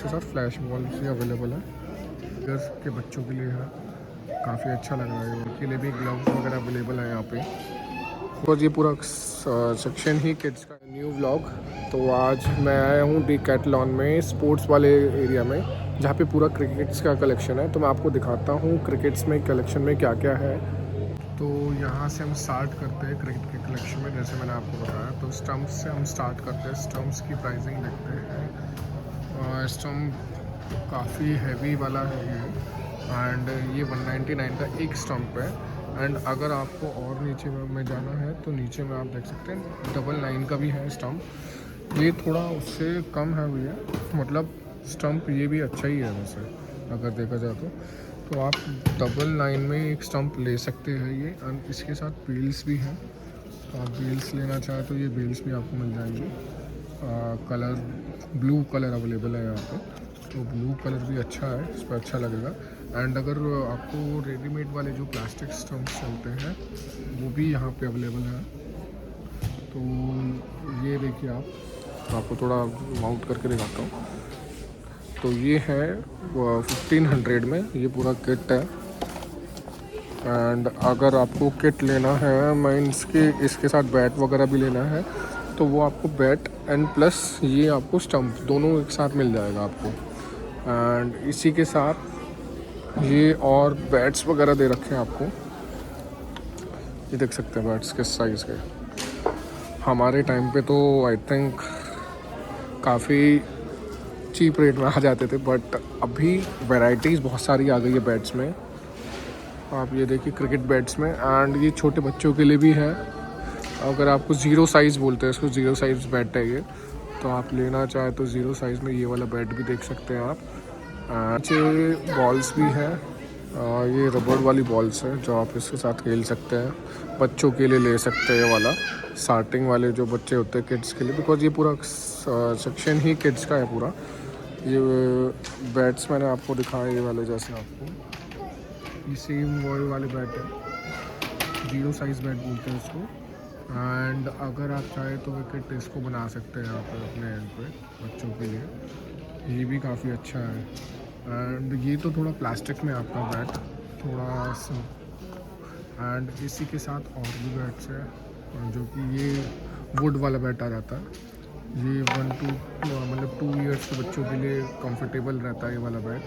इसके साथ flash balls भी अवेलेबल है। गर्ल्स के बच्चों के लिए है, काफ़ी अच्छा लग रहा है। उनके लिए भी ग्लव्स वगैरह अवेलेबल है यहाँ पे। और ये पूरा सेक्शन ही किड्स का। New vlog. तो आज मैं आया हूँ डिकैथलॉन में, स्पोर्ट्स वाले एरिया में, जहाँ पे पूरा क्रिकेट्स का कलेक्शन है। तो मैं आपको दिखाता हूँ क्रिकेट्स में कलेक्शन में क्या क्या है। तो यहाँ से हम स्टार्ट करते हैं क्रिकेट के कलेक्शन में, जैसे मैंने आपको बताया। तो स्टम्प्स से हम स्टार्ट करते हैं। स्टम्प्स की प्राइसिंग देखते हैं। स्टम्प काफ़ी हैवी वाला है ये, एंड ये 199 का एक स्टम्प है। एंड अगर आपको और नीचे में जाना है तो नीचे में आप देख सकते हैं 999 का भी है स्टम्प। ये थोड़ा उससे कम है भैया, मतलब स्टम्प ये भी अच्छा ही है वैसे अगर देखा जाए तो आप 999 में एक स्टम्प ले सकते हैं ये। एंड इसके साथ बेल्स भी हैं, तो आप बेल्स लेना चाहें तो ये बेल्स भी आपको मिल जाएंगे। कलर ब्लू कलर अवेलेबल है यहाँ पे, तो ब्लू कलर भी अच्छा है, इस पर अच्छा लगेगा। एंड अगर आपको रेडीमेड वाले जो प्लास्टिक स्टम्प्स चलते हैं वो भी यहाँ पे अवेलेबल है। तो ये देखिए आप, आपको थोड़ा माउंट करके दिखाता हूँ। तो ये है 1500 में ये पूरा किट है। एंड अगर आपको किट लेना है, मीन्स के इसके साथ बैट वगैरह भी लेना है, तो वो आपको बैट एंड प्लस ये आपको स्टम्प दोनों एक साथ मिल जाएगा आपको। एंड इसी के साथ ये और बैट्स वगैरह दे रखे हैं आपको, ये देख सकते हैं बैट्स किस साइज़ के। हमारे टाइम पे तो आई थिंक काफ़ी चीप रेट में आ जाते थे, बट अभी वैरायटीज़ बहुत सारी आ गई है बैट्स में। आप ये देखिए क्रिकेट बैट्स में, एंड ये छोटे बच्चों के लिए भी है। अगर आपको ज़ीरो साइज़ बोलते हैं इसको, ज़ीरो साइज़ बैट है ये, तो आप लेना चाहें तो ज़ीरो साइज़ में ये वाला बैट भी देख सकते हैं आप। नीचे बॉल्स भी हैं, ये रबड़ वाली बॉल्स हैं जो आप इसके साथ खेल सकते हैं। बच्चों के लिए ले सकते हैं वाला, स्टार्टिंग वाले जो बच्चे होते हैं किड्स के लिए, बिकॉज ये पूरा सेक्शन ही किड्स का है पूरा। ये बैट्स मैंने आपको दिखाया ये वाले, जैसे आपको ये सेम वॉल वाले बैट है, ज़ीरो साइज़ बैट बोलते हैं इसको। एंड अगर आप चाहें तो विकेट इसको बना सकते हैं यहाँ पर अपने एंड पे बच्चों के लिए, ये भी काफ़ी अच्छा है। एंड ये तो थोड़ा प्लास्टिक में आपका बैट थोड़ा सा, एंड इसी के साथ और भी बैट्स है जो कि ये वुड वाला बैट आ जाता है। ये 2 ईयर्स के बच्चों के लिए कंफर्टेबल रहता है ये वाला बैट।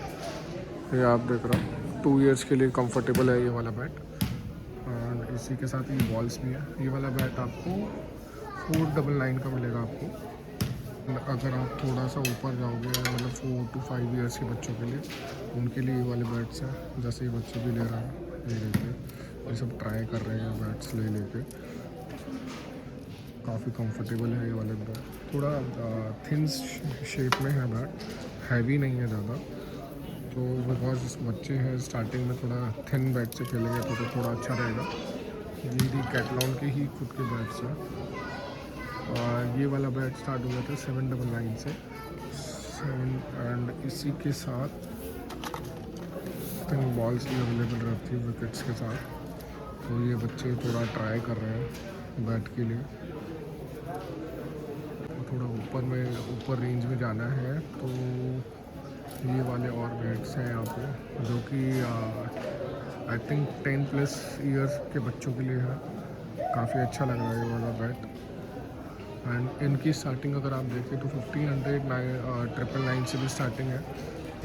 ये आप देख रहे हो 2 ईयर्स के लिए कंफर्टेबल है ये वाला बैट। और इसी के साथ ये बॉल्स भी है। ये वाला बैट आपको 499 का मिलेगा आपको। अगर आप थोड़ा सा ऊपर जाओगे, मतलब 4 to 5 ईयर्स के बच्चों के लिए, उनके लिए ये वाले बैट्स हैं। जैसे ये बच्चे भी ले रहे हैं, ये लेके ये सब ट्राई कर रहे हैं बैट्स ले लेके, काफ़ी कंफर्टेबल है ये वाले बैट। थोड़ा थिन शेप में है बैट, हैवी नहीं है ज़्यादा। तो बिकॉज बच्चे हैं स्टार्टिंग में, थोड़ा थिन बैट से खेलेंगे तो थोड़ा अच्छा रहेगा। ये डिकैथलॉन के ही खुद के बैट्स हैं। ये वाला बैट स्टार्ट हुआ था 799 से 7। एंड इसी के साथ बॉल्स भी अवेलेबल रहती है विकेट्स के साथ। तो ये बच्चे थोड़ा ट्राई कर रहे हैं बैट के लिए। थोड़ा ऊपर रेंज में जाना है तो ये वाले और बैट्स हैं यहाँ पे, जो कि आई थिंक 10+ ईयर्स के बच्चों के लिए है। काफ़ी अच्छा लग रहा है ये वाला बैट। एंड इनकी स्टार्टिंग अगर आप देखें तो 1500 999 से भी स्टार्टिंग है।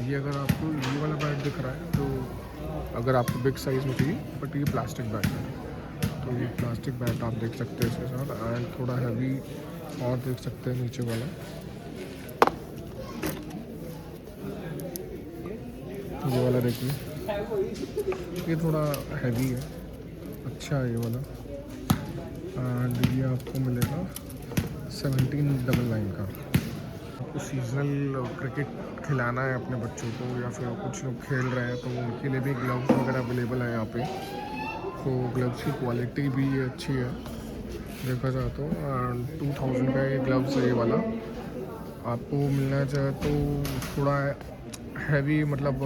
ये अगर आपको ये वाला बैट दिख रहा है तो अगर आपको बिग साइज़ में चाहिए, बट ये प्लास्टिक बैट है, तो ये प्लास्टिक बैट आप देख सकते हैं इसके साथ। एंड थोड़ा हैवी और देख सकते हैं नीचे वाला, ये वाला देखिए, ये थोड़ा हैवी है, अच्छा है ये वाला। एंड ये आपको मिलेगा 1799 का। आपको सीजनल क्रिकेट खिलाना है अपने बच्चों को, या फिर कुछ लोग खेल रहे हैं तो उनके लिए भी ग्लव्स वगैरह अवेलेबल है यहाँ पे। तो ग्लव्स की क्वालिटी भी अच्छी है देखा जाए तो। 2000 का ये ग्लव्स है ये वाला। आपको मिलना चाहे तो थोड़ा हैवी, मतलब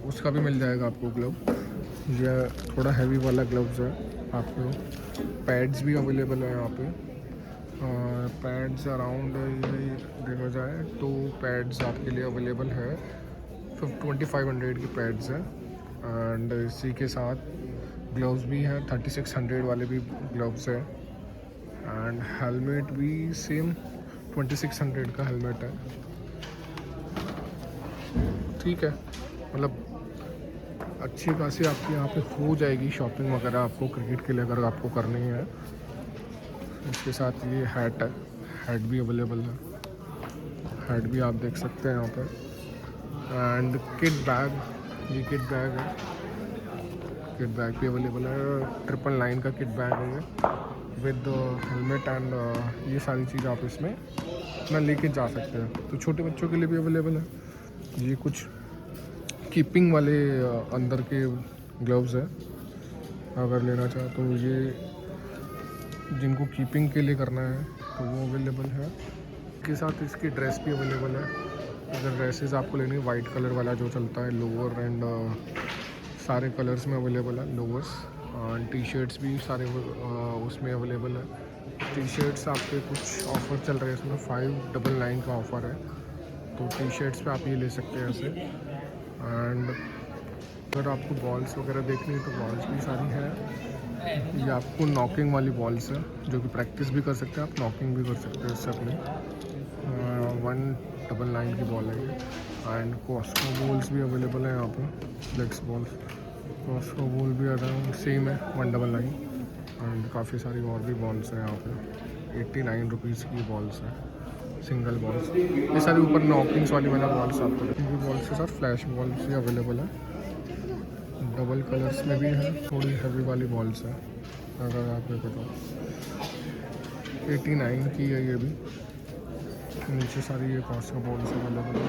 उसका भी मिल जाएगा आपको ग्लव। ये थोड़ा हैवी वाला ग्लव्स है। आपको पैड्स भी अवेलेबल है यहाँ पे। पैड्स अराउंड ये देखा जाए तो पैड्स आपके लिए अवेलेबल है 2500 की पैड्स हैं। एंड इसी के साथ ग्लव्स भी हैं, 3600 वाले भी ग्लव्स हैं। एंड हेलमेट भी सेम 2600 का हेलमेट है। ठीक है, मतलब अच्छी खासी आपकी यहाँ पे हो जाएगी शॉपिंग वगैरह आपको क्रिकेट के लिए अगर आपको करनी है। इसके साथ ये हैट है, हैट भी अवेलेबल है, हैट भी आप देख सकते हैं यहाँ पे। एंड किट बैग, ये किट बैग है, किट बैग भी अवेलेबल है, 999 का किट बैग है ये विद हेलमेट एंड ये सारी चीज़ आप इसमें अपना लेके जा सकते हैं। तो छोटे बच्चों के लिए भी अवेलेबल है। ये कुछ कीपिंग वाले अंदर के ग्लव्स है, अगर लेना चाहे तो ये जिनको कीपिंग के लिए करना है तो वो अवेलेबल है। के साथ इसकी ड्रेस भी अवेलेबल है। अगर ड्रेसेस आपको लेनी है, वाइट कलर वाला जो चलता है लोअर एंड सारे कलर्स में अवेलेबल है लोअर्स। टी शर्ट्स भी सारे उसमें अवेलेबल है। टी शर्ट्स आपके कुछ ऑफ़र चल रहे हैं इसमें, 599 का ऑफ़र है। तो टी शर्ट्स पे आप ये ले सकते हैं ऐसे। एंड अगर आपको बॉल्स वगैरह देखनी है तो बॉल्स भी सारी है। ये आपको नॉकिंग वाली बॉल्स है जो कि प्रैक्टिस भी कर सकते हैं आप, नॉकिंग भी कर सकते हैं इससे अपनी। 199 की बॉल है ये। एंड कॉस्को बॉल्स भी अवेलेबल है यहाँ पे, फ्लेक्स बॉल्स। कॉस्को बॉल भी अराउंड सेम है 199। एंड काफ़ी सारी और भी बॉल्स हैं यहाँ पे, 89 रुपीज़ की बॉल्स हैं, सिंगल बॉल्स। ये सारी ऊपर नॉकिंग्स वाली वाला बॉल्स आपको देखिए। बॉल्स के साथ फ्लैश बॉल्स भी अवेलेबल है, डबल कलर्स में भी है, थोड़ी हैवी वाली बॉल्स है। अगर आप देखो तो 89 की है ये भी। नीचे सारी ये कॉस्ट का बॉल्स अवेलेबल है।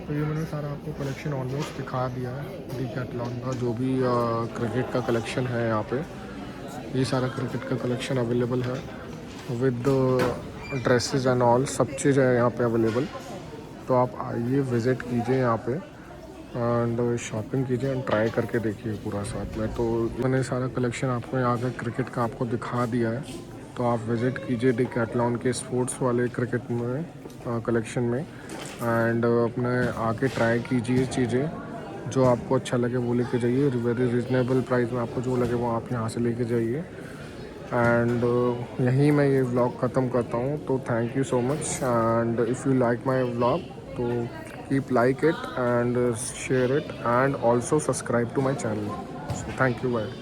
तो ये मैंने सारा आपको कलेक्शन ऑलमोस्ट दिखा दिया है डीकैथलॉन का, जो भी क्रिकेट का कलेक्शन है यहाँ पे। ये सारा क्रिकेट का कलेक्शन अवेलेबल है विद ड्रेसेस एंड ऑल, सब चीज़ है यहाँ पे अवेलेबल। तो आप आइए, विज़िट कीजिए यहाँ पे एंड शॉपिंग कीजिए एंड ट्राई करके देखिए पूरा साथ में। तो मैंने सारा कलेक्शन आपको यहाँ का क्रिकेट का आपको दिखा दिया है। तो आप विज़िट कीजिए डीकैथलॉन के स्पोर्ट्स वाले क्रिकेट में कलेक्शन में एंड अपने आके ट्राई कीजिए चीज़ें। जो आपको अच्छा लगे वो लेके जाइए, वेरी रिजनेबल प्राइस में आपको जो लगे वो आप यहाँ से लेके जाइए। एंड यहीं मैं ये व्लॉग ख़त्म करता हूँ। तो thank you so much. And if you like my vlog तो keep like it and share it and also subscribe to my channel. So thank you, bye.